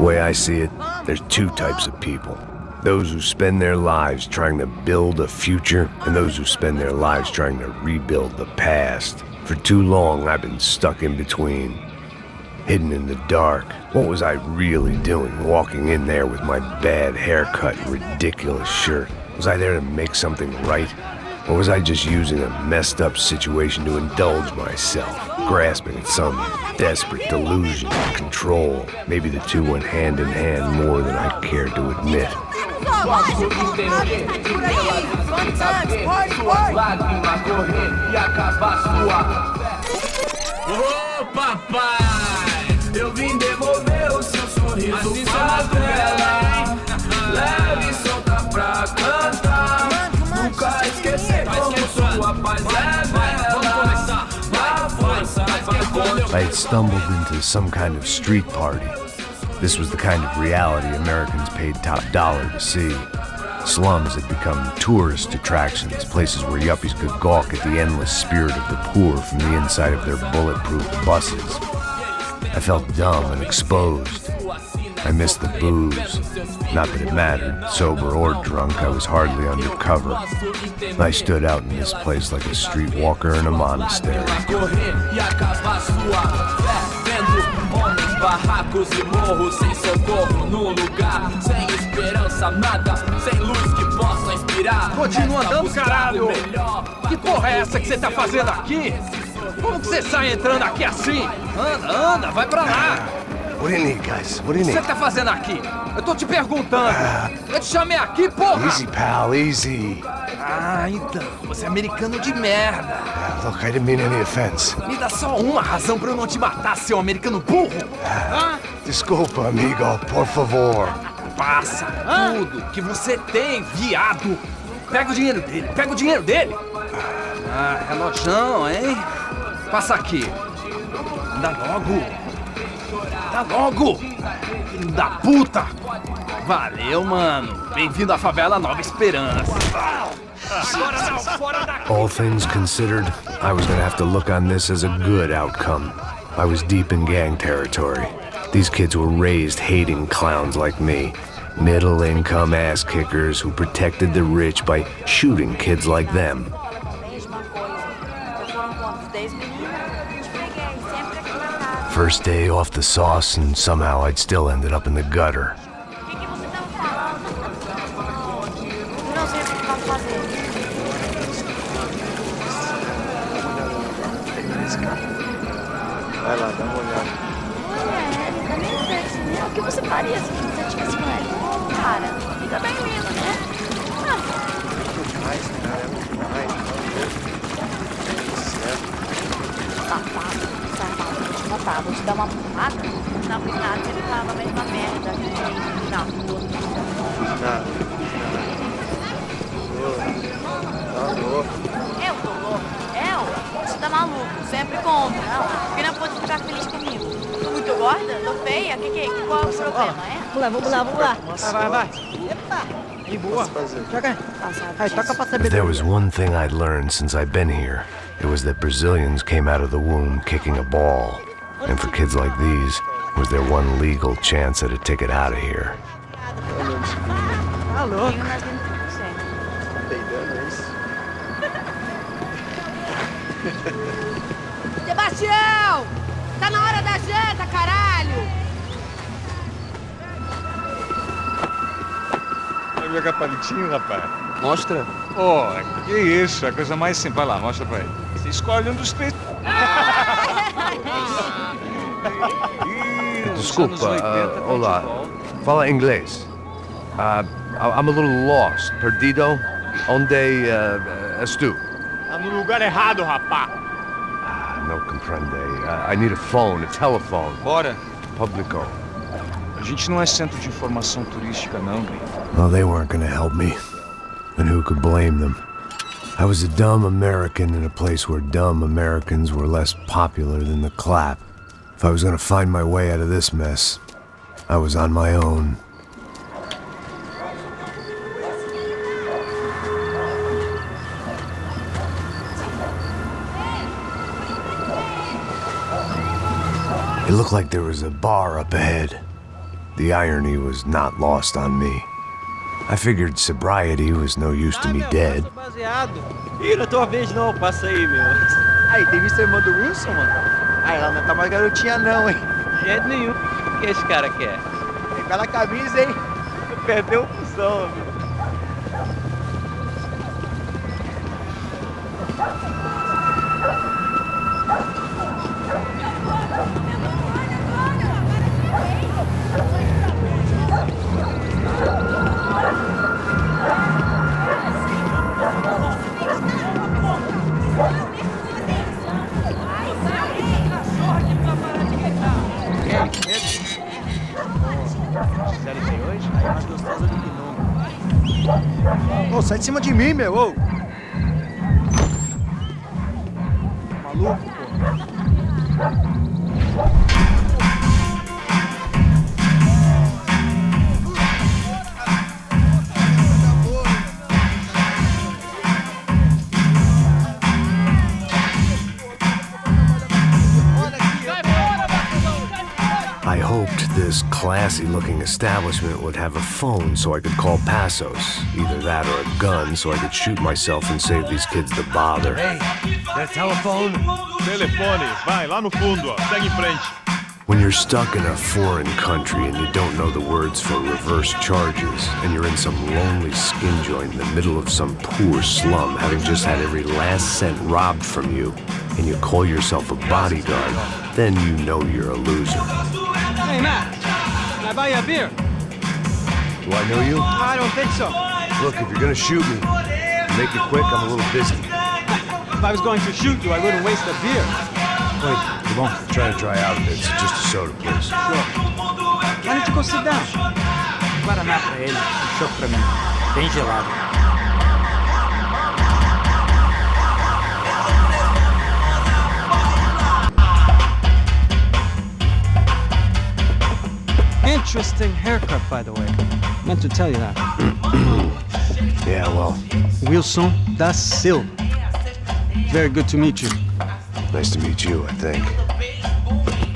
way I see it, there's two types of people. Those who spend their lives trying to build a future, and those who spend their lives trying to rebuild the past. For too long, I've been stuck in between, hidden in the dark. What was I really doing, walking in there with my bad haircut and ridiculous shirt? Was I there to make something right? Or was I just using a messed up situation to indulge myself, grasping at some desperate delusion of control? Maybe the two went hand in hand more than I cared to admit. Ô papai, eu vim devolver o seu sorriso favela. Leve e solta pra cantar. Nunca esquecer como sua paz é bela. Vai força, I had stumbled into some kind of street party. This was the kind of reality Americans paid top dollar to see. Slums had become tourist attractions, places where yuppies could gawk at the endless spirit of the poor from the inside of their bulletproof buses. I felt dumb and exposed. I missed the booze. Not that it mattered, sober or drunk, I was hardly undercover. I stood out in this place like a streetwalker in a monastery. Barracos e morros sem socorro no lugar, sem esperança, nada, sem luz que possa inspirar. Continua andando, caralho! Que porra é essa que você tá fazendo aqui? Como que você sai entrando aqui assim? Anda, vai pra lá! What do you need, guys? What do you O que need? você tá fazendo aqui? Eu tô te perguntando. Eu te chamei aqui, porra! Easy, pal, easy. Ah, então, você é americano de merda. Look, I didn't mean any offense. Me dá só uma razão pra eu não te matar, seu americano burro. Desculpa, amigo, por favor. Passa tudo que você tem, viado. Pega o dinheiro dele, Ah, relojão, hein? Passa aqui. Dá logo. Filho da puta. Valeu, mano. Bem-vindo à favela Nova Esperança. Agora não, fora daqui. All things considered, I was gonna have to look on this as a good outcome. I was deep in gang territory. These kids were raised hating clowns like me. Middle-income ass-kickers who protected the rich by shooting kids like them. First day off the sauce, and somehow I'd still ended up in the gutter. Vai lá, dá uma olhada. O que você faria se você tivesse com ele? Cara, fica bem lindo, né? Demais, cara, é muito demais. Safado, vou te matar, vou te dar uma porrada. Na porrada você ficava a mesma merda, gente, na rua. Nada. Tá louco. Eu tô louco? Você tá maluco, sempre contra, não? Porque não pode ficar feliz comigo. Tô muito gorda? Tô feia? Qual é o problema, é? Vamos lá. Vai. Epa, que boa. Joga aí, toca pra If saber. there was one thing I'd learned since I've been here, it was that Brazilians came out of the womb kicking a ball. And for kids like these, it was their one legal chance at a ticket out of here. Tá louco. Tenho nas dentro Peidando, é isso? Sebastião! Tá na hora da janta, caralho! Vai jogar palitinho, rapaz? Mostra. Pô, que isso, é a coisa mais simples. Vai lá, mostra pra ele. Você escolhe um dos três. Desculpa, olá. Fala inglês. I'm a little lost. Perdido? Onde estou? Tá no lugar errado, rapaz. No comprende. I need a phone, a telephone. Bora. Publico. A gente não é centro de informação turística, não, gringo. Well, they weren't gonna help me. And who could blame them? I was a dumb American in a place where dumb Americans were less popular than the clap. If I was gonna find my way out of this mess, I was on my own. It looked like there was a bar up ahead. the irony was not lost on me. I figured sobriety was no use to me dead. Ih, não é tua vez não, passa aí, meu. Aí, tem visto a irmã do Wilson, mano? Aí, ela não tá mais garotinha não, hein? De jeito nenhum. O que esse cara quer? Tem bela camisa, hein? Perdeu o fusão, meu. Ô, sai de cima de mim, meu! Ô. Maluco, pô! I hoped this classy-looking establishment would have a phone so I could call Passos. Either that or a gun so I could shoot myself and save these kids the bother. Hey, that telephone? Telefone, vai, lá no fundo, ó. Segue em frente. When you're stuck in a foreign country and you don't know the words for reverse charges, and you're in some lonely skin joint in the middle of some poor slum, having just had every last cent robbed from you, and you call yourself a bodyguard, then you know you're a loser. Hey, Matt. Can I buy you a beer? Do I know you? I don't think so. Look, if you're gonna shoot me, make it quick, I'm a little busy. If I was going to shoot you, I wouldn't waste a beer. Wait, come on, try to dry out a bit. Just a soda, please. Sure. Why don't you go sit down? Guaraná pra ele, chopp pra mim. Bem gelado. Interesting haircut, by the way. Meant to tell you that. Yeah, well, Wilson da Silva. Very good to meet you. nice to meet you, I think.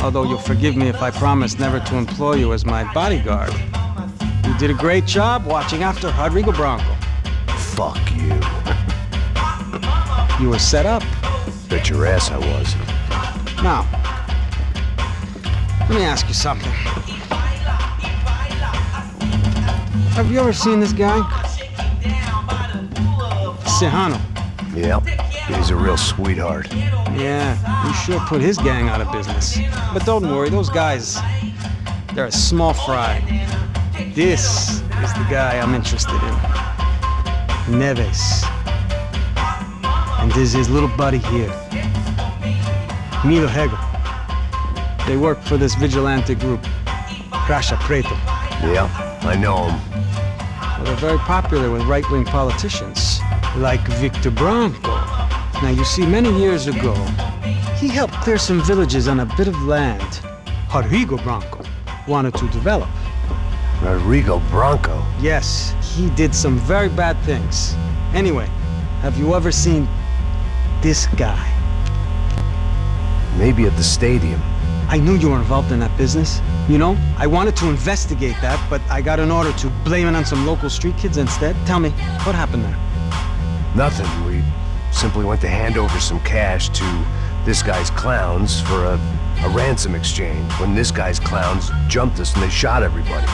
Although you'll forgive me if I promise never to employ you as my bodyguard. You did a great job watching after Rodrigo Bronco. Fuck you. You were set up. Bet your ass I was. Now, let me ask you something. Have you ever seen this guy? Serrano. Yep, he's a real sweetheart. Yeah, you sure put his gang out of business. But don't worry, those guys, they're a small fry. This is the guy I'm interested in. Neves. And this is his little buddy here. Milo Hegel. They work for this vigilante group, Crasha Preto. Yep, I know him. Well, they're very popular with right-wing politicians, like Victor Bronco. Now, you see, many years ago, he helped clear some villages on a bit of land Rodrigo Bronco wanted to develop. Rodrigo Bronco? Yes, he did some very bad things. Anyway, have you ever seen this guy? Maybe at the stadium. I knew you were involved in that business. You know, I wanted to investigate that, but I got an order to blame it on some local street kids instead. Tell me, what happened there? Nothing. We simply went to hand over some cash to this guy's clowns for a ransom exchange when this guy's clowns jumped us and they shot everybody.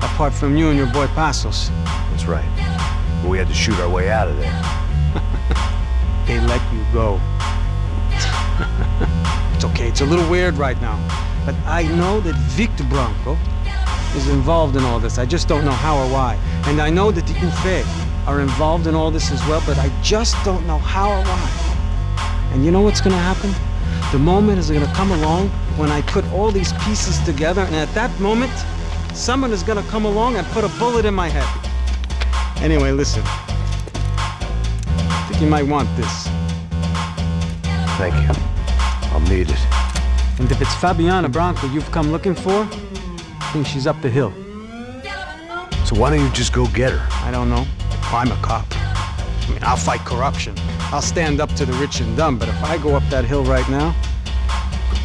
Apart from you and your boy Passos. That's right. We had to shoot our way out of there. They let you go. It's okay, it's a little weird right now. But I know that Victor Bronco is involved in all this. I just don't know how or why. And I know that the UFE are involved in all this as well, but I just don't know how or why. And you know what's gonna happen? The moment is gonna come along when I put all these pieces together, and at that moment, someone is gonna come along and put a bullet in my head. Anyway, listen. I think you might want this. Thank you. I'll need it. And if it's Fabiana Bronco you've come looking for, I think she's up the hill. So why don't you just go get her? I don't know. I'm a cop. I mean, I'll fight corruption. I'll stand up to the rich and dumb, but if I go up that hill right now,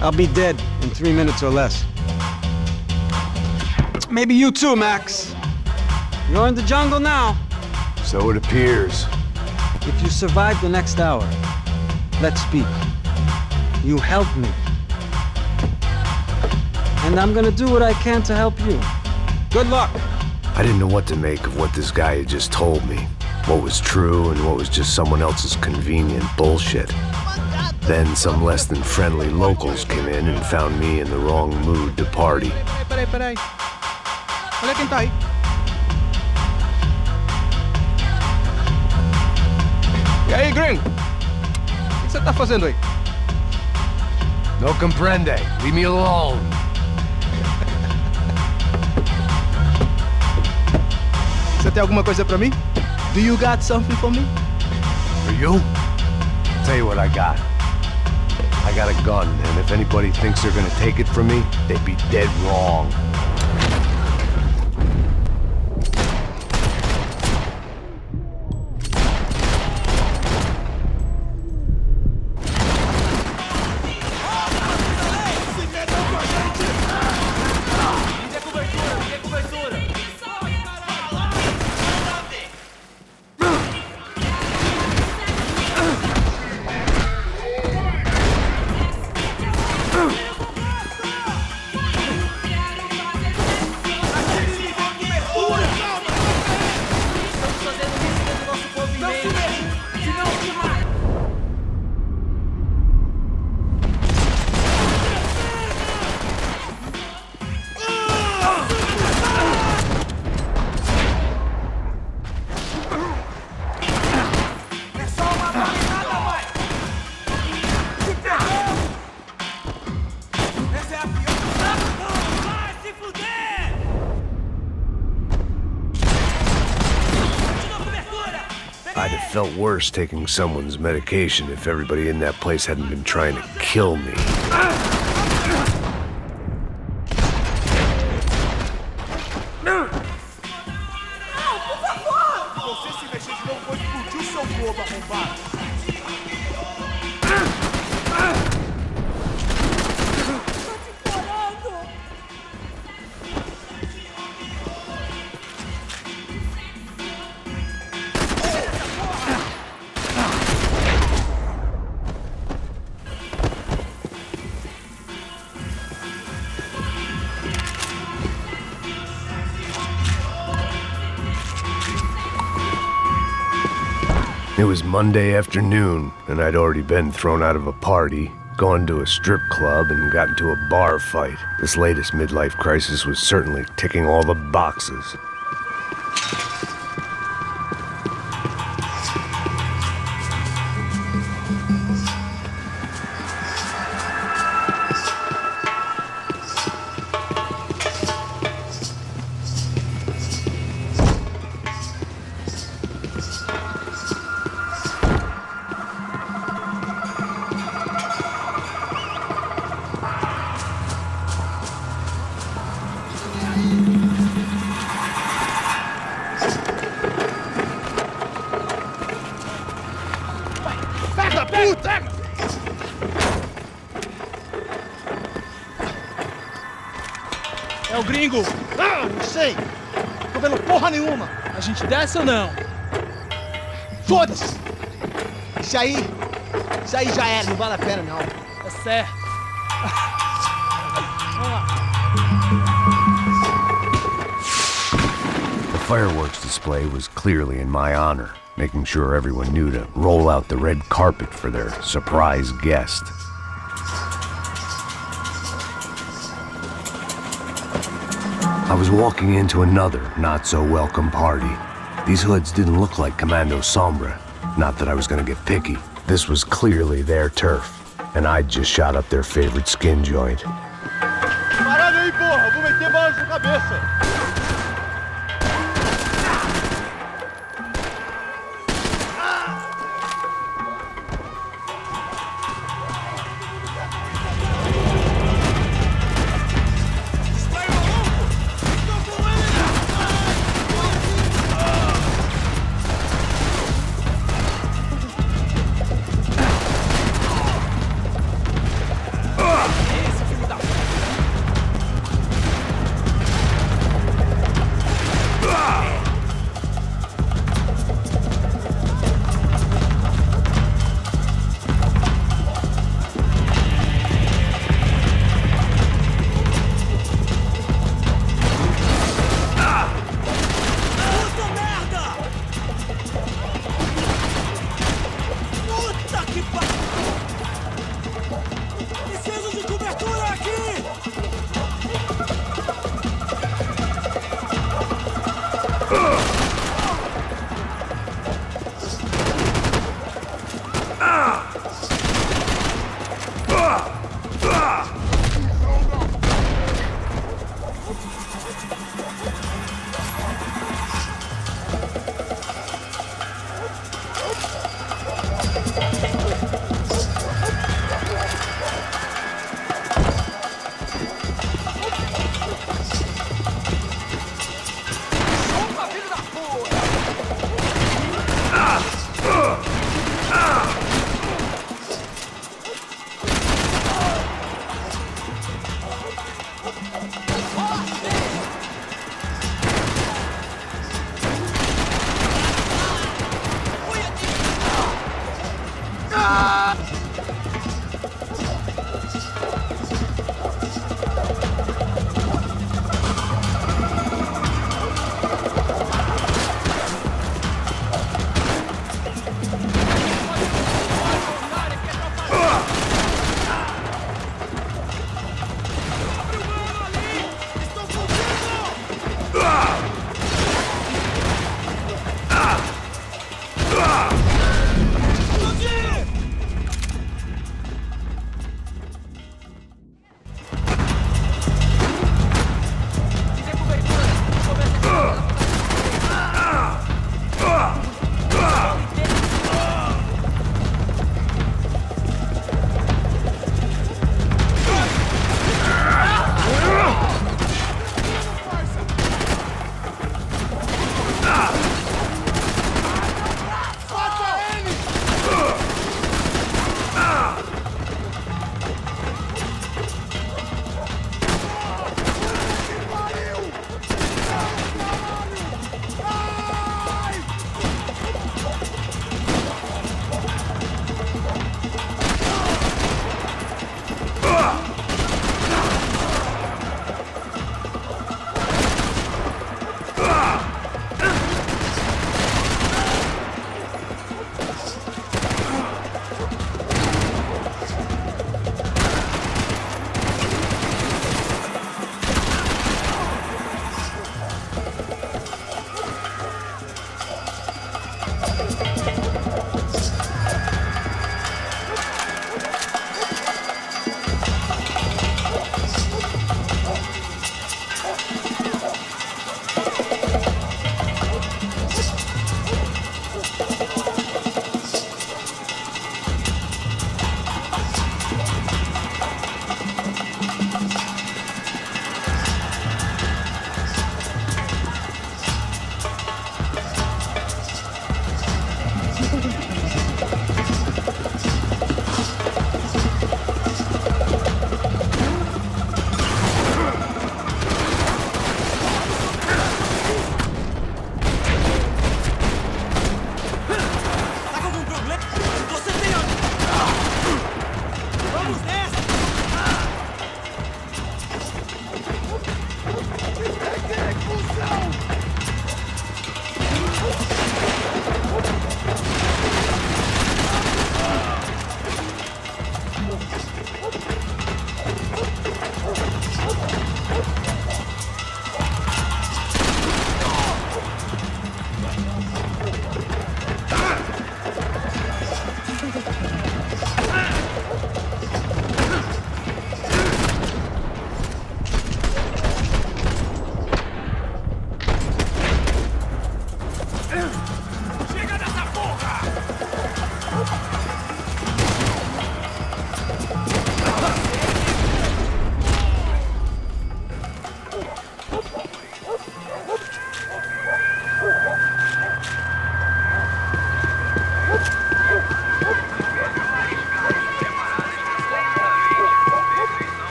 I'll be dead in 3 minutes or less. Maybe you too, Max. You're in the jungle now. So it appears. If you survive the next hour, let's speak. You help me. And I'm gonna do what I can to help you. Good luck. I didn't know what to make of what this guy had just told me. What was true and what was just someone else's convenient bullshit. Then some less than friendly locals came in and found me in the wrong mood to party. Peraí. Olha quem tá aí. E aí, gringo? O que você tá fazendo aí? No comprende. Leave me alone. Você tem alguma coisa pra mim? Do you got something for me? For you? Tell you what I got. I got a gun, and if anybody thinks they're gonna take it from me, they'd be dead wrong. I'd have felt worse taking someone's medication if everybody in that place hadn't been trying to kill me. It was Monday afternoon, and I'd already been thrown out of a party, gone to a strip club, and got into a bar fight. This latest midlife crisis was certainly ticking all the boxes. É o gringo! Ah, não sei! Tô vendo porra nenhuma! A gente desce ou não? Foda-se! Isso aí já era, não vale a pena não. É certo. Vamos lá. The fireworks display was clearly in my honor, making sure everyone knew to roll out the red carpet for their surprise guest. I was walking into another not-so-welcome party. These hoods didn't look like Commando Sombra. Not that I was gonna get picky. This was clearly their turf, and I'd just shot up their favorite skin joint. Parada aí, porra! Vou meter bala na sua cabeça!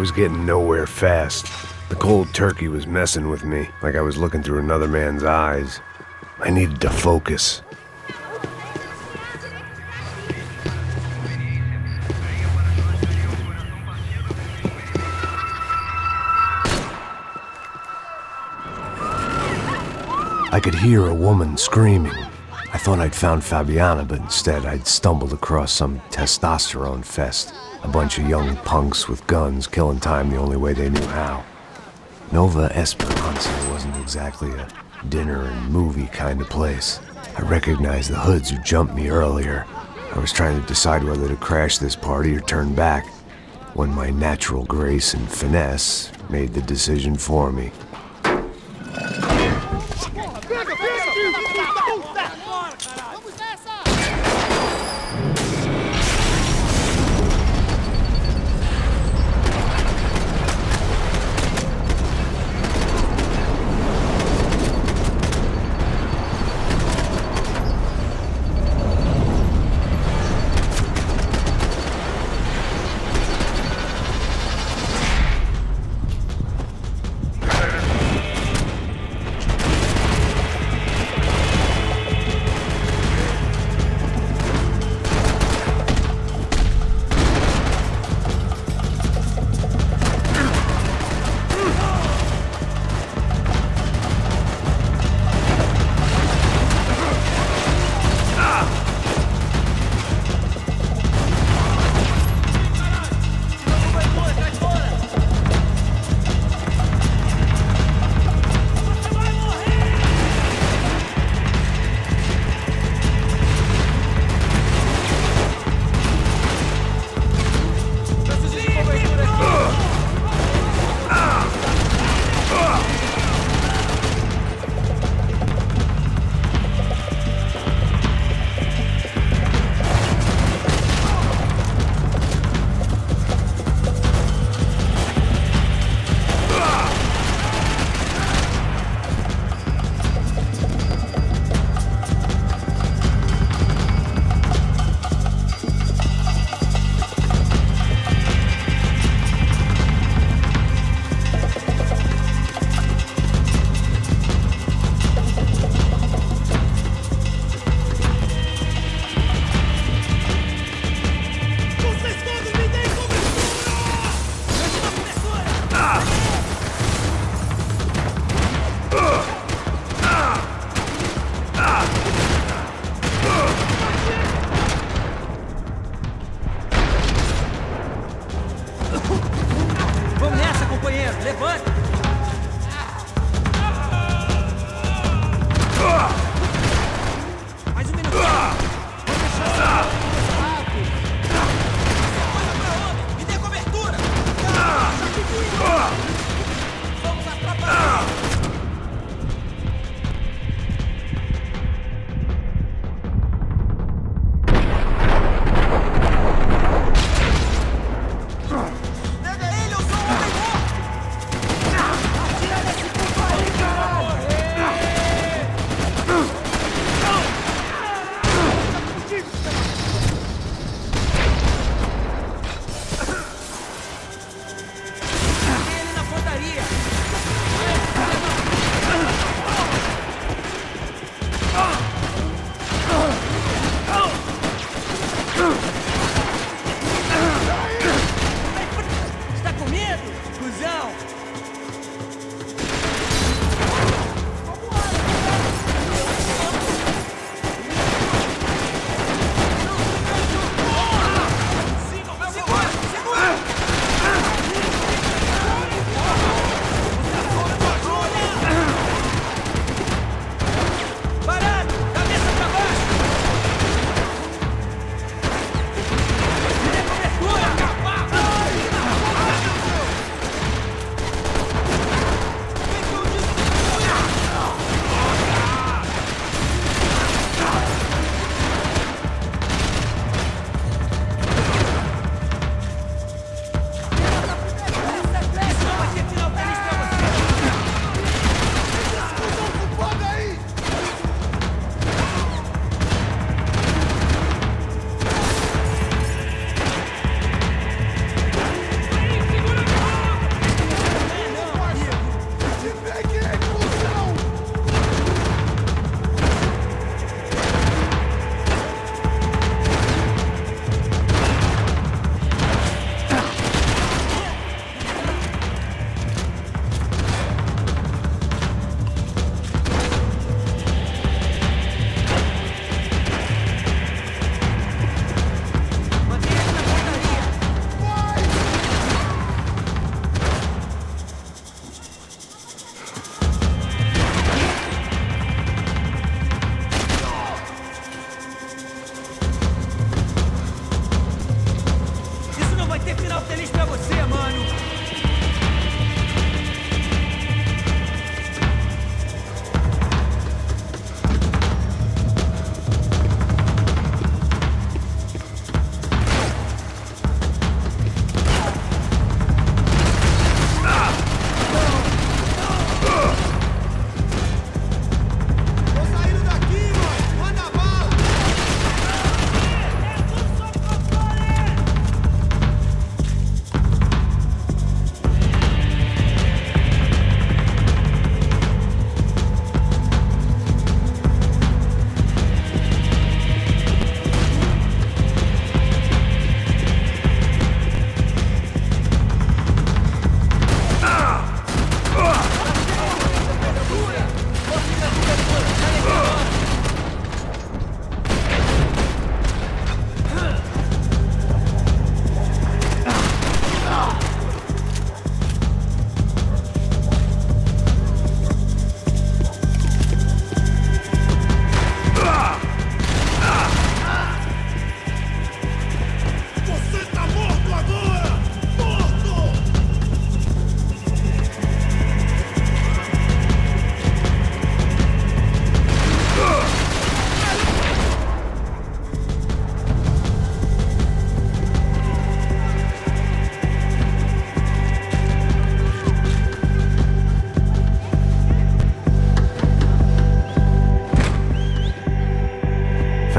was getting nowhere fast. The cold turkey was messing with me, like I was looking through another man's eyes. I needed to focus. I could hear a woman screaming. I thought I'd found Fabiana, but instead I'd stumbled across some testosterone fest. A bunch of young punks with guns killing time the only way they knew how. Nova Esperanza wasn't exactly a dinner and movie kind of place. I recognized the hoods who jumped me earlier. I was trying to decide whether to crash this party or turn back, when my natural grace and finesse made the decision for me.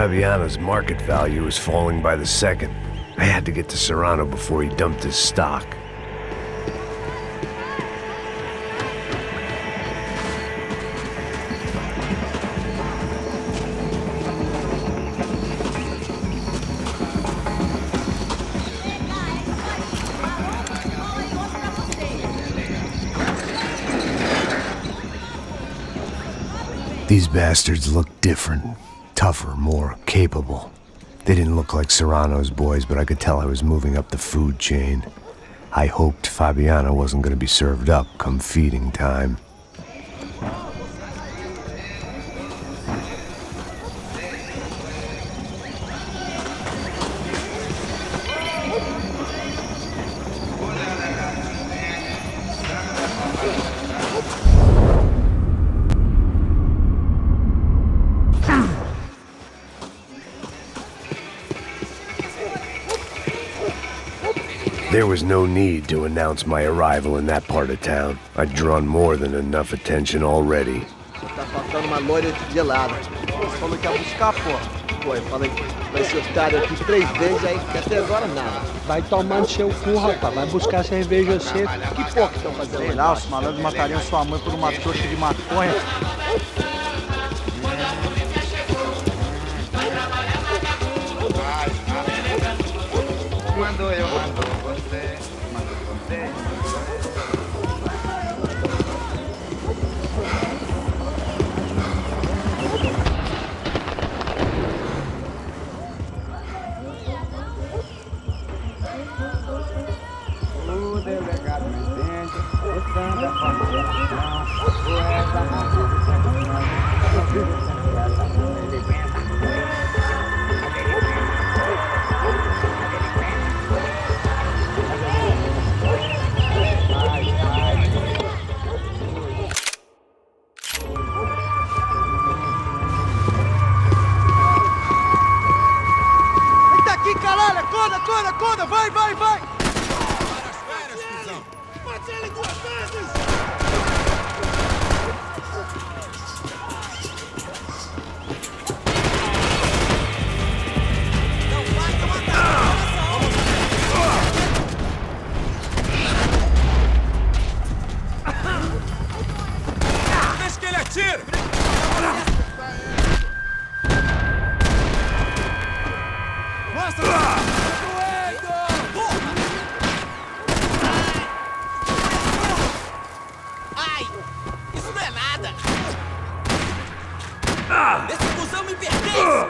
Fabiano's market value was falling by the second. I had to get to Serrano before he dumped his stock. These bastards looked different, tougher, more capable. They didn't look like Serrano's boys, but I could tell I was moving up the food chain. I hoped Fabiano wasn't going to be served up come feeding time. There was no need to announce my arrival in that part of town. I'd drawn more than enough attention already. Tá faltando uma loira gelada. Você falou que ia buscar, porra. Pô, eu falei que vai ser otário aqui 3 vezes, aí até agora nada. Vai tomar no seu cu, rapaz. Vai buscar cerveja seca. Que porra que estão fazendo? Sei lá, os malandros matariam sua mãe por uma trouxa de maconha. Quando eu mando você, mando você. O delegado me entende, estando a condição, o essa não Acorda, vai! Deixa que ele atire! Ai, isso não é nada. Esse busão me pertence.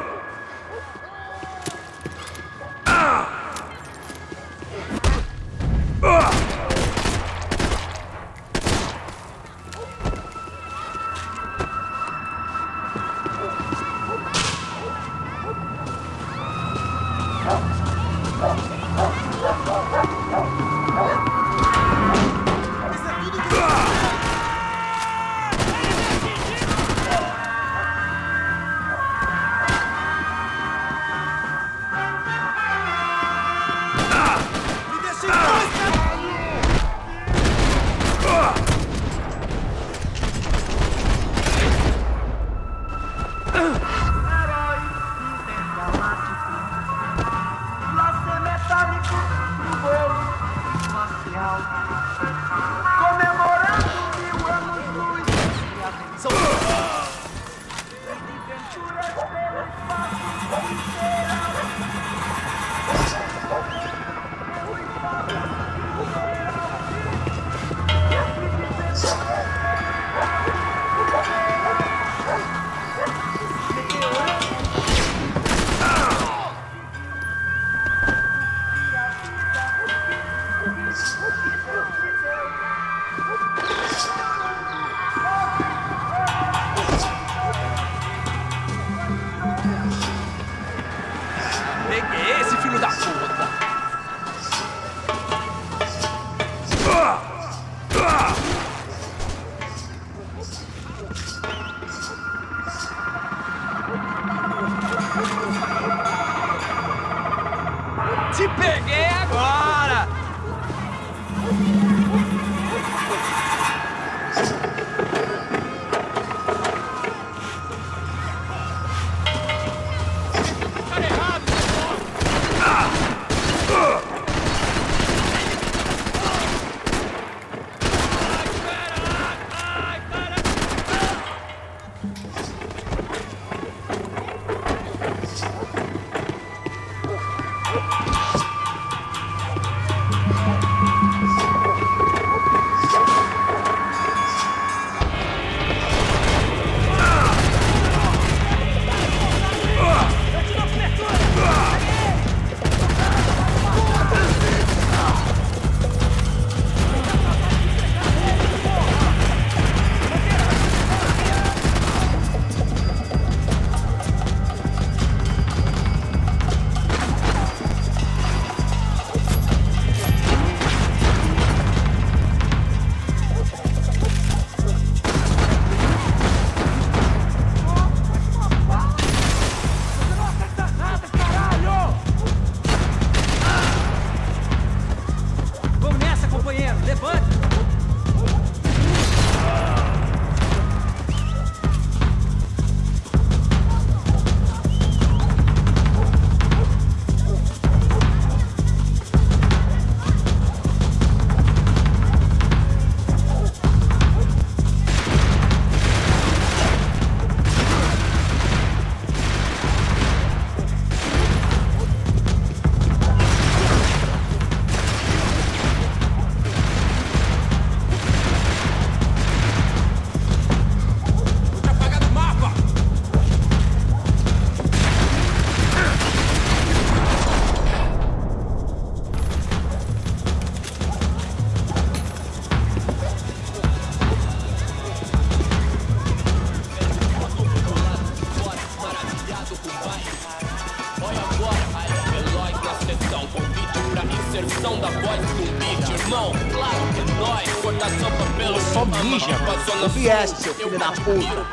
só mija, mano. O vieste, seu filho da puta.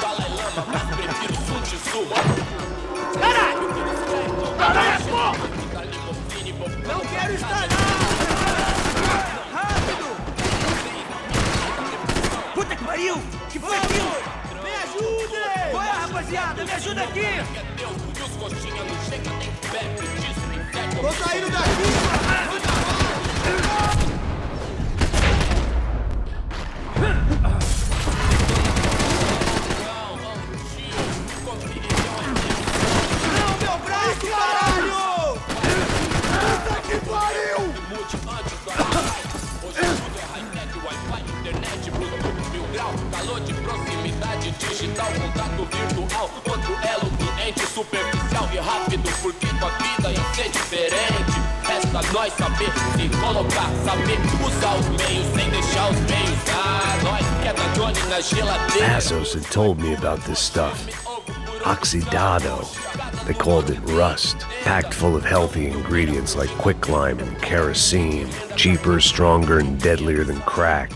Caralho! Caralho, porra! Não quero estar rápido! Puta que pariu! Que foi aquilo? Me ajude! Olha, rapaziada, me ajuda aqui! Tô saindo daqui! Não, meu braço, caralho! Puta que pariu! Calor de proximidade digital, contato virtual, outro elo doente, superficial e rápido, porque tua vida ia ser diferente. Resta nós saber se colocar, saber usar os meios sem deixar os meios. Nós que é da Johnny na geladeira. Assos had told me about this stuff. Oxidado. They called it rust, packed full of healthy ingredients like quicklime and kerosene, cheaper, stronger, and deadlier than crack.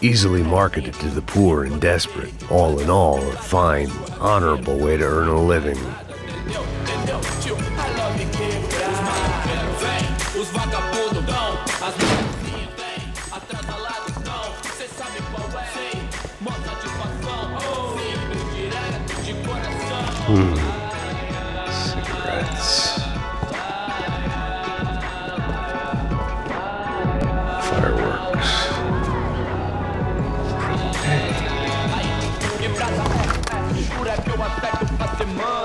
Easily marketed to the poor and desperate. All in all, a fine, honorable way to earn a living. Cigarettes. Fireworks.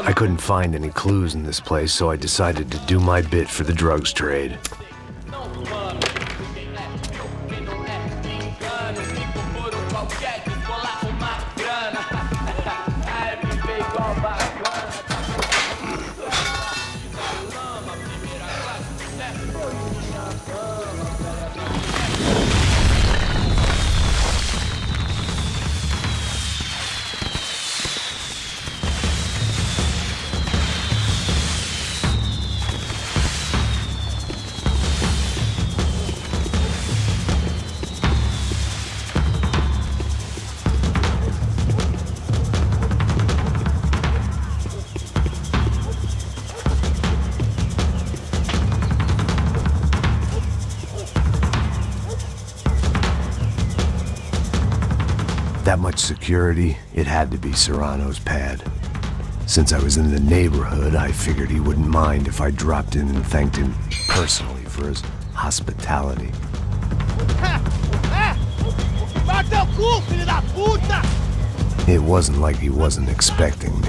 I couldn't find any clues in this place, so I decided to do my bit for the drugs trade. That much security, it had to be Serrano's pad. Since I was in the neighborhood, I figured he wouldn't mind if I dropped in and thanked him personally for his hospitality. It wasn't like he wasn't expecting me.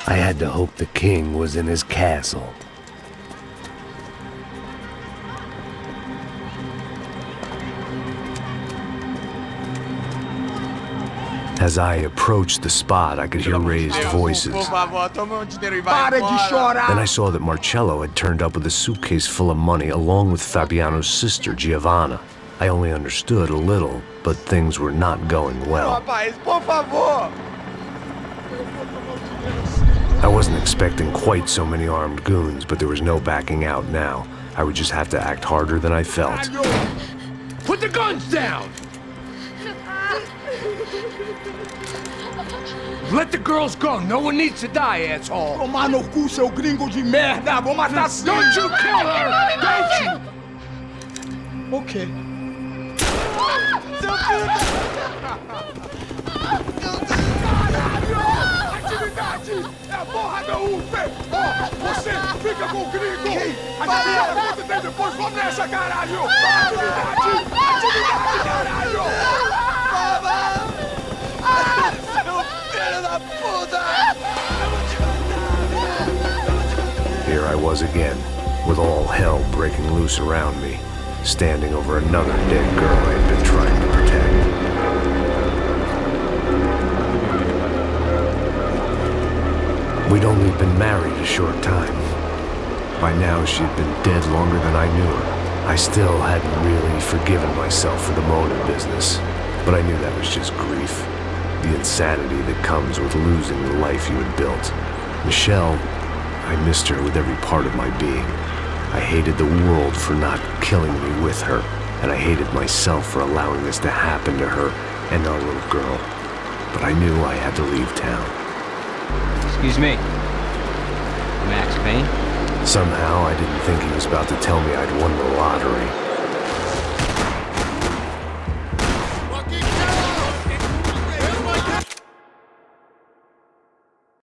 I had to hope the king was in his castle. As I approached the spot, I could hear raised voices. Por favor, toma dinheiro e vai Para de embora. chorar! Then I saw that Marcello had turned up with a suitcase full of money along with Fabiano's sister, Giovanna. I only understood a little, but things were not going well. Rapaz, por favor! I wasn't expecting quite so many armed goons, but there was no backing out now. I would just have to act harder than I felt. Put the guns down! Let the girls go. No one needs to die, asshole. Tomar no cu, seu gringo de merda! Vou matar sim! Don't you kill her! Don't you! Ok. Atividade! É a porra da UFE! Ó, você fica com o gringo! A gente vai acontecer depois, vamos nessa, caralho! Atividade! Atividade, caralho! Seu filho da puta! Here I was again, with all hell breaking loose around me, standing over another dead girl I had been trying to protect. We'd only been married a short time. By now, she'd been dead longer than I knew her. I still hadn't really forgiven myself for the motor business, but I knew that was just grief. The insanity that comes with losing the life you had built. Michelle, I missed her with every part of my being. I hated the world for not killing me with her, and I hated myself for allowing this to happen to her and our little girl. But I knew I had to leave town. Excuse me. Max Payne? Somehow, I didn't think he was about to tell me I'd won the lottery.